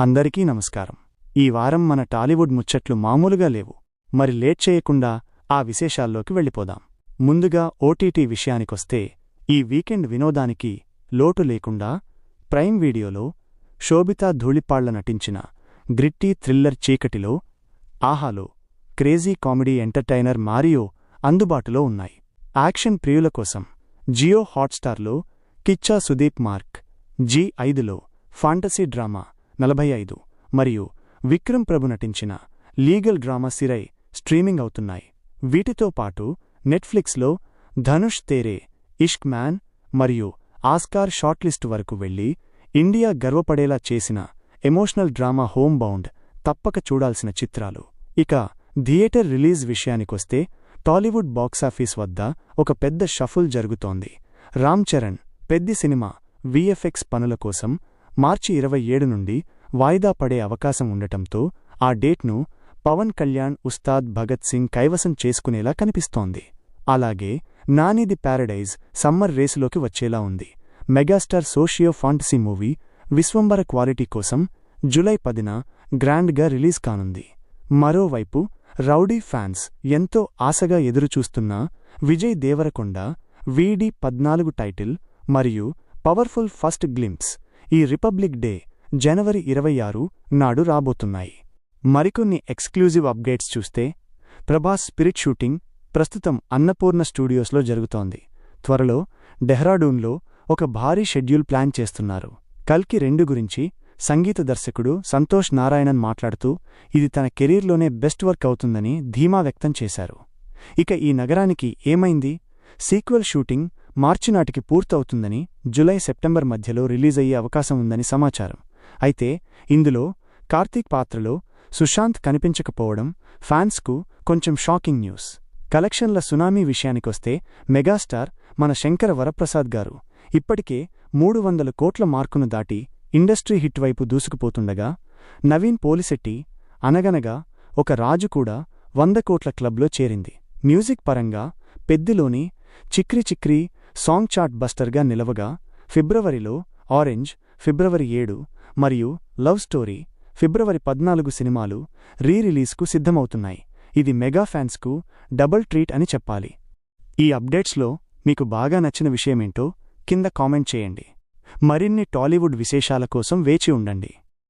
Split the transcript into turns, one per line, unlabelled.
అందరికీ నమస్కారం. ఈ వారం మన టాలీవుడ్ ముచ్చట్లు మామూలుగా లేవు. మరి లేట్ చేయకుండా ఆ విశేషాల్లోకి వెళ్ళిపోదాం. ముందుగా ఓటీటీ విషయానికొస్తే ఈ వీకెండ్ వినోదానికి లోటు లేకుండా ప్రైమ్ వీడియోలో శోభితా ధూళిపాళ్ల నటించిన గ్రిట్టీ థ్రిల్లర్ చీకటిలో, ఆహాలో క్రేజీ కామెడీ ఎంటర్టైనర్ మారియో అందుబాటులో ఉన్నాయి. యాక్షన్ ప్రియుల కోసం జియో హాట్స్టార్లో కిచ్చా సుదీప్ మార్క్, జీ5లో ఫాంటసీ డ్రామా 45 మరియు విక్రమ్ ప్రభు నటించిన లీగల్ డ్రామా సిరై స్ట్రీమింగ్ అవుతున్నాయి. వీటితో పాటు నెట్ఫ్లిక్స్లో ధనుష్ తేరే ఇష్క్ మ్యాన్ మరియు ఆస్కార్ షార్ట్లిస్ట్ వరకు వెళ్లి ఇండియా గర్వపడేలా చేసిన ఎమోషనల్ డ్రామా హోమ్ బౌండ్ తప్పక చూడాల్సిన చిత్రాలు. ఇక థియేటర్ రిలీజ్ విషయానికొస్తే టాలీవుడ్ బాక్సాఫీస్ వద్ద ఒక పెద్ద షఫుల్ జరుగుతోంది. రామ్ చరణ్ పెద్ది సినిమా వీఎఫ్ఎక్స్ పనుల కోసం మార్చి 27 నుండి వాయిదా పడే అవకాశం ఉండటంతో ఆ డేట్ను పవన్ కళ్యాణ్, ఉస్తాద్ భగత్ సింగ్ కైవసం చేసుకునేలా కనిపిస్తోంది. అలాగే నాని ది ప్యారడైజ్ సమ్మర్ రేసులోకి వచ్చేలా ఉంది. Megastar socio fantasy movie Vishwambhara quality కోసం జూలై 10న గ్రాండ్గా రిలీజ్ కానుంది. మరోవైపు రౌడీ ఫ్యాన్స్ ఎంతో ఆశగా ఎదురుచూస్తున్న విజయ్ దేవరకొండ VD14 టైటిల్ మరియు పవర్ఫుల్ ఫస్ట్ గ్లింప్స్ ఈ రిపబ్లిక్ డే జనవరి 26 నాడు రాబోతున్నాయి. మరికొన్ని ఎక్స్క్లూజివ్ అప్డేట్స్ చూస్తే ప్రభాస్ స్పిరిట్ షూటింగ్ ప్రస్తుతం అన్నపూర్ణ స్టూడియోస్లో జరుగుతోంది. త్వరలో డెహ్రాడూన్లో ఒక భారీ షెడ్యూల్ ప్లాన్ చేస్తున్నారు. కల్కి 2 గురించి సంగీత దర్శకుడు సంతోష్ నారాయణన్ మాట్లాడుతూ ఇది తన కెరీర్లోనే బెస్ట్ వర్క్ అవుతుందని ధీమా వ్యక్తం చేశారు. ఇక ఈ నగరానికి ఏమైంది సీక్వెల్ షూటింగ్ మార్చి నాటికి పూర్తవుతుందని, జూలై-సెప్టెంబర్ మధ్యలో రిలీజ్ అయ్యే అవకాశం ఉందని సమాచారం. అయితే ఇందులో కార్తీక్ పాత్రలో సుశాంత్ కనిపించకపోవడం ఫ్యాన్స్కు కొంచెం షాకింగ్ న్యూస్. కలెక్షన్ల సునామీ విషయానికొస్తే మెగాస్టార్ మన శంకర వరప్రసాద్ గారు ఇప్పటికే 300 కోట్ల మార్కును దాటి ఇండస్ట్రీ హిట్ వైపు దూసుకుపోతుండగా, నవీన్ పోలిశెట్టి అనగనగా ఒక రాజు కూడా 100 కోట్ల క్లబ్లో చేరింది. మ్యూజిక్ పరంగా పెద్దిలోని చిక్రీ చిక్రీ సాంగ్ చార్ట్ బస్టర్గా నిలవగా, ఫిబ్రవరిలో ఆరెంజ్, ఫిబ్రవరి 7 మరియు లవ్ స్టోరీ ఫిబ్రవరి 14 సినిమాలు రీరిలీజ్కు సిద్ధమవుతున్నాయి. ఇది మెగా ఫ్యాన్స్కు డబుల్ ట్రీట్ అని చెప్పాలి. ఈ అప్డేట్స్లో మీకు బాగా నచ్చిన విషయమేంటో కింద కామెంట్ చేయండి. మరిన్ని టాలీవుడ్ విశేషాల కోసం వేచి ఉండండి.